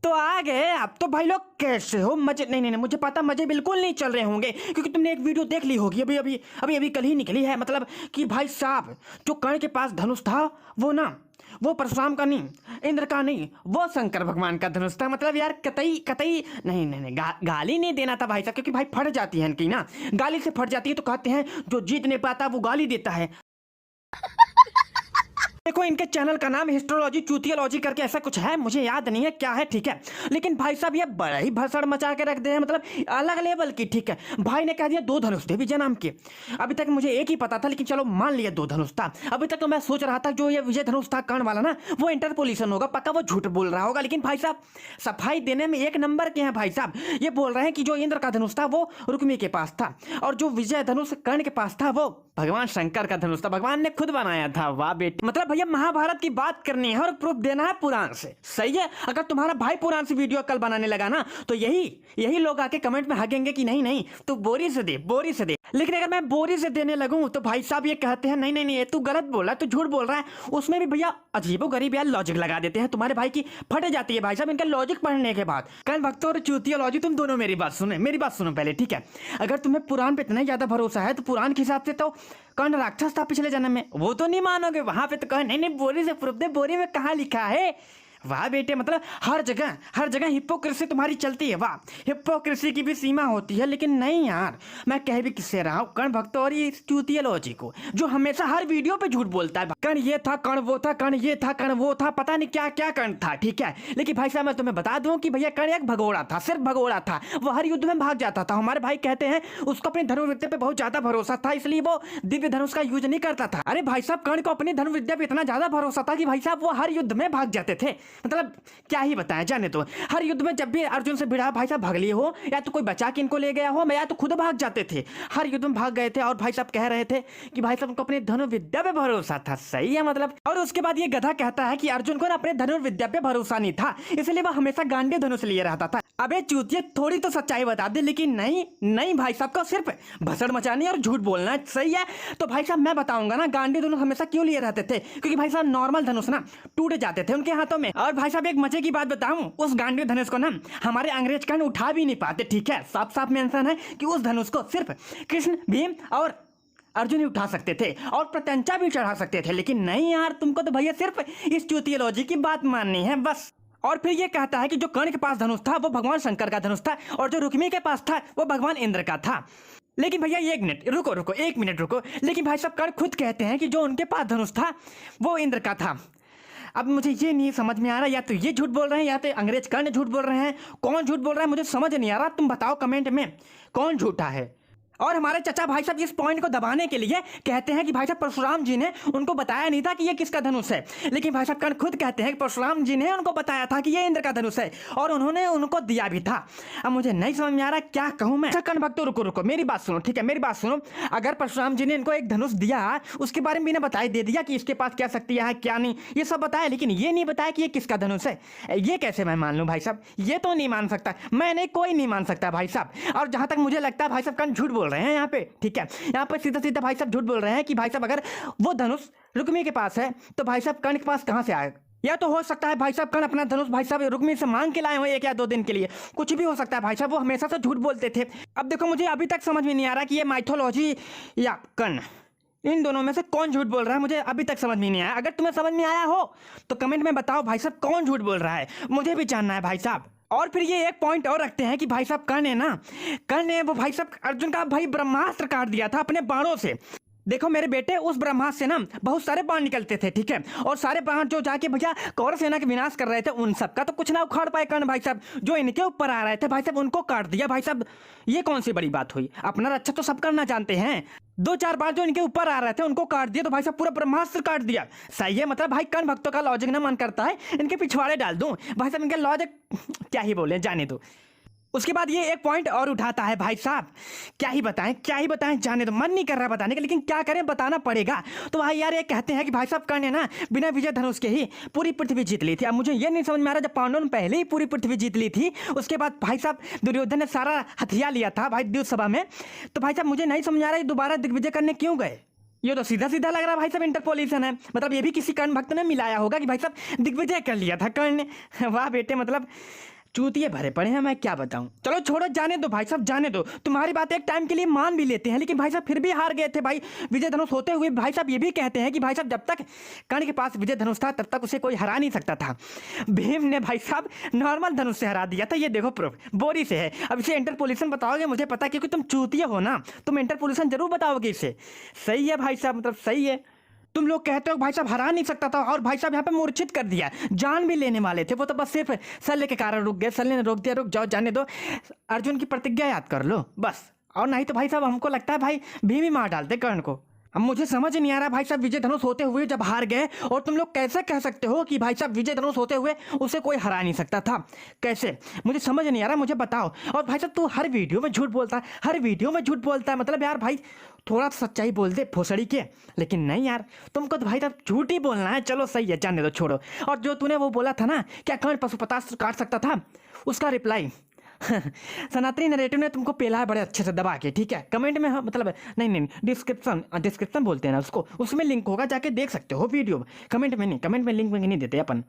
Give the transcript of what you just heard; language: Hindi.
तो आ गए अब तो भाई लोग। कैसे हो? मजे नहीं नहीं नहीं, मुझे पता मजे बिल्कुल नहीं चल रहे होंगे, क्योंकि तुमने एक वीडियो देख ली होगी अभी अभी अभी अभी कल ही निकली है। मतलब कि भाई साहब जो कर्ण के पास धनुष था वो ना, वो परशुराम का नहीं, इंद्र का नहीं, वो शंकर भगवान का धनुष था। मतलब यार कतई कतई नहीं नहीं नहीं, गाली नहीं देना था भाई साहब, क्योंकि भाई फट जाती है इनकी ना, गाली से फट जाती है। तो कहते हैं जो जीत नहीं पाता वो गाली देता है। देखो इनके चैनल का नाम हिस्ट्रोलॉजी चूतियोलॉजी करके ऐसा कुछ है, मुझे याद नहीं है क्या है, ठीक है। लेकिन भाई साहब ये बड़ा ही भसड़ मचा के रख दे हैं, मतलब अलग लेवल की, ठीक है। भाई ने कह दिया 2 धनुष थे विजय नाम के। अभी तक मुझे एक ही पता था, लेकिन चलो मान लिया 2 धनुष था। अभी तक तो मैं सोच रहा था जो ये विजय धनुष था कर्ण वाला ना, वो इंटरपोलेशन होगा, पक्का वो झूठ बोल रहा होगा। लेकिन भाई साहब सफाई देने में एक नंबर के हैं भाई साहब। ये बोल रहे हैं कि जो इंद्र का धनुष था वो रुक्मी के पास था, और जो विजय धनुष कर्ण के पास था वो भगवान शंकर का धनुष था, भगवान ने खुद बनाया था। वाह बेटी, मतलब भैया महाभारत की बात करनी है और प्रूफ देना है पुराण से, सही है। अगर तुम्हारा भाई पुराण से वीडियो कल बनाने लगा ना, तो यही लोग आके कमेंट में हगेंगे कि नहीं नहीं तू बोरी से दे, बोरी से दे। लेकिन अगर मैं बोरी से देने लगूं तो भाई साहब ये कहते हैं नहीं नहीं नहीं तू गलत बोल रहा है, तू झूठ बोल रहा है। उसमें भी भैया अजीबोगरीब यार लॉजिक लगा देते हैं, तुम्हारे भाई की फट जाती है भाई साहब इनका लॉजिक पढ़ने के बाद। कर्ण भक्तों और चूतियोलॉजी तुम दोनों मेरी बात सुनो पहले, ठीक है। अगर तुम्हें पुराण पे इतना ज्यादा भरोसा है तो पुराण के हिसाब से तो कर्ण राक्षस था पिछले जन्म में, वो तो नहीं मानोगे। वहां पे तो कहे नहीं नहीं बोरी से प्रूफ दे, बोरी में कहाँ लिखा है। वाह बेटे, मतलब हर जगह हिपोक्रेसी तुम्हारी चलती है। वाह, हिपोक्रेसी की भी सीमा होती है। लेकिन नहीं यार, मैं कह भी किससे रहा हूँ, कर्ण भक्त और ये चूतियोलॉजी को, जो हमेशा हर वीडियो पे झूठ बोलता है। कर्ण ये था, कर्ण वो था, कर्ण ये था, कर्ण वो था, पता नहीं क्या क्या कर्ण था, ठीक है। लेकिन भाई साहब मैं तुम्हें बता दूं कि भैया कर्ण एक भगोड़ा था, सिर्फ भगोड़ा था। वो हर युद्ध में भाग जाता था। हमारे भाई कहते हैं उसको अपनी धनुर्विद्या पे बहुत ज्यादा भरोसा था, इसलिए वो दिव्य धनुष का यूज नहीं करता था। अरे भाई साहब कर्ण को अपनी धनुर्विद्या पे इतना ज्यादा भरोसा था कि भाई साहब वो हर युद्ध में भाग जाते थे। मतलब क्या ही बताएं, जाने तो हर युद्ध में जब भी अर्जुन से भिड़ा भाई साहब भाग लिए हो, या तो कोई बचा के इनको ले गया हो, या तो खुद भाग जाते थे। हर युद्ध में भाग गए थे। और भाई साहब कह रहे थे कि भाई साहब को अपने धनुर्विद्या पे भरोसा था, सही है मतलब। और उसके बाद ये गधा कहता है कि अर्जुन को ना अपने धनुर्विद्या पे भरोसा नहीं था, इसलिए वह हमेशा गांडीव धनुष लिए रहता था। अबे चूतिए थोड़ी तो सच्चाई बता दे। लेकिन नहीं नहीं भाई साहब को सिर्फ भसड़ मचानी और झूठ बोलना है, सही है। तो भाई साहब मैं बताऊंगा ना गांडीव धनुष हमेशा क्यों लिए रहते थे, क्योंकि भाई साहब नॉर्मल धनुष ना टूट जाते थे उनके हाथों में। और भाई साहब एक मजे की बात बताऊं, उस गांडीव धनुष को ना हमारे अंग्रेज कर्ण उठा भी नहीं पाते, ठीक है। साफ साफ मेंशन है कि उस धनुष को सिर्फ कृष्ण, भीम और अर्जुन ही उठा सकते थे, और प्रत्यंचा भी चढ़ा सकते थे। लेकिन नहीं यार, तुमको तो भैया सिर्फ इस चूतियोलॉजी की बात माननी है बस। और फिर ये कहता है कि जो कर्ण के पास धनुष था वो भगवान शंकर का धनुष था, और जो रुक्मी के पास था वो भगवान इंद्र का था। लेकिन भैया एक मिनट रुको, 1 मिनट रुको। लेकिन भाई साहब कर्ण खुद कहते हैं कि जो उनके पास धनुष था वो इंद्र का था। अब मुझे ये नहीं समझ में आ रहा, या तो ये झूठ बोल रहे हैं या तो अंग्रेज कर्ण झूठ बोल रहे हैं। कौन झूठ बोल रहा है मुझे समझ नहीं आ रहा, तुम बताओ कमेंट में कौन झूठा है। और हमारे चचा भाई साहब इस पॉइंट को दबाने के लिए कहते हैं कि भाई साहब परशुराम जी ने उनको बताया नहीं था कि ये किसका धनुष है। लेकिन भाई साहब कर्ण खुद कहते हैं कि परशुराम जी ने उनको बताया था कि ये इंद्र का धनुष है, और उन्होंने उनको दिया भी था। अब मुझे नहीं समझ में आ रहा क्या कहूं मैं। कर्ण भक्तों रुको, मेरी बात सुनो, ठीक है, मेरी बात सुनो। अगर परशुराम जी ने इनको एक धनुष दिया, उसके बारे में बिना बताए दे दिया कि इसके पास क्या शक्तियां हैं क्या नहीं, ये सब बताया, लेकिन ये नहीं बताया कि ये किसका धनुष है, ये कैसे मैं मान लूं भाई साहब? ये तो नहीं मान सकता मैं, नहीं कोई नहीं मान सकता भाई साहब। और जहां तक मुझे लगता है भाई साहब कर्ण झूठ बोल रहे हैं यहाँ पे, ठीक है। यहाँ पर सीधा सीधा भाई साहब झूठ बोल रहे हैं कि भाई साहब अगर वो धनुष रुक्मी के पास है तो भाई साहब कर्ण के पास कहां से आएगा? या तो हो सकता है भाई साहब कर्ण अपना धनुष भाई साहब रुक्मी से मांग के लाए हो 1 या 2 दिन के लिए, कुछ भी हो सकता है भाई साहब। वो हमेशा से झूठ बोलते थे। अब देखो मुझे अभी तक समझ में नहीं आ रहा कि ये माइथोलॉजी या कर्ण, इन दोनों में से कौन झूठ बोल रहा है, मुझे अभी तक समझ में नहीं आया। अगर तुम्हें समझ में आया हो तो कमेंट में बताओ भाई साहब कौन झूठ बोल रहा है, मुझे भी जानना है भाई साहब। और फिर ये एक पॉइंट और रखते हैं कि भाई साहब कर्ण ने वो भाई साहब अर्जुन का भाई ब्रह्मास्त्र काट दिया था अपने बाणों से। देखो मेरे बेटे, उस ब्रह्मास्त्र से ना बहुत सारे बाण निकलते थे, ठीक है। और सारे बाण जो जाके भैया कौरव सेना के विनाश कर रहे थे, उन सबका तो कुछ ना उखाड़ पाए कर्ण भाई साहब। जो इनके ऊपर आ रहे थे भाई साहब उनको काट दिया भाई साहब। ये कौन सी बड़ी बात हुई? अपना रक्षा तो सब करना जानते हैं। 2-4 बार जो इनके ऊपर आ रहे थे उनको काट दिया, तो भाई साहब पूरा ब्रह्मास्त्र काट दिया, सही है। मतलब भाई कर्ण भक्तों का लॉजिक ना मन करता है इनके पिछवाड़े डाल दूं भाई साहब। इनके लॉजिक क्या ही बोले, जाने दो। उसके बाद ये एक पॉइंट और उठाता है भाई साहब, क्या ही बताएं, जाने दो, मन नहीं कर रहा बताने का, लेकिन क्या करें, बताना पड़ेगा। तो भाई यार ये कहते हैं कि भाई साहब कर्ण ने ना बिना विजय धनुष के ही पूरी पृथ्वी जीत ली थी। अब मुझे ये नहीं समझ में आ रहा, जब पांडवों ने पहले ही पूरी पृथ्वी जीत ली थी, उसके बाद भाई साहब दुर्योधन ने सारा हथियार लिया था भाई द्यूत सभा में, तो भाई साहब मुझे नहीं समझ आ रहा है दोबारा दिग्विजय करने क्यों गए? ये तो सीधा सीधा लग रहा है भाई साहब इंटरपोलेशन है। मतलब ये भी किसी कर्ण भक्त ने मिलाया होगा कि भाई साहब दिग्विजय कर लिया था कर्ण ने। वाह बेटे, मतलब चूतिए भरे पड़े हैं, मैं क्या बताऊं। चलो छोड़ो, जाने दो भाई साहब, जाने दो। तुम्हारी बात एक टाइम के लिए मान भी लेते हैं, लेकिन भाई साहब फिर भी हार गए थे भाई। विजय धनुष होते हुए भाई साहब ये भी कहते हैं कि भाई साहब जब तक कर्ण के पास विजय धनुष था तब तक उसे कोई हरा नहीं सकता था। भीम ने भाई साहब नॉर्मल धनुष से हरा दिया था। ये देखो प्रूफ बोरी से है। अब इसे इंटरपोलेशन बताओगे मुझे पता है, क्योंकि तुम चूतिए हो ना, तुम इंटरपोलेशन जरूर बताओगे इसे। सही है भाई साहब, मतलब सही है। तुम लोग कहते हो भाई साहब हरा नहीं सकता था, और भाई साहब यहाँ पे मूर्छित कर दिया। जान भी लेने वाले थे वो, तो बस सिर्फ शल्य के कारण रुक गए। शल्य ने रोक दिया, रुक जाओ, जाने दो। अर्जुन की प्रतिज्ञा याद कर लो बस। और नहीं तो भाई साहब हमको लगता है भाई भीम ही मार डालते कर्ण को। अब मुझे समझ नहीं आ रहा भाई साहब, विजय धनुष होते हुए जब हार गए, और तुम लोग कैसे कह सकते हो कि भाई साहब विजय धनुष होते हुए उसे कोई हरा नहीं सकता था? कैसे? मुझे समझ नहीं आ रहा, मुझे बताओ। और भाई साहब तू हर वीडियो में झूठ बोलता है, हर वीडियो में झूठ बोलता है। मतलब यार भाई थोड़ा सच्चाई बोल दे भोसड़ी के। लेकिन नहीं यार, तुमको तो भाई साहब झूठ ही बोलना है। चलो सही है, जाने दो, छोड़ो। और जो तूने वो बोला था ना, क्या कर्ण पशुपतास्त्र काट सकता था, उसका रिप्लाई सनातनी नरेटिव ने तुमको पेला है बड़े अच्छे से दबा के, ठीक है। कमेंट में मतलब नहीं, डिस्क्रिप्शन बोलते हैं ना उसको, उसमें लिंक होगा, जाके देख सकते हो वीडियो। कमेंट में नहीं, कमेंट में लिंक नहीं देते अपन।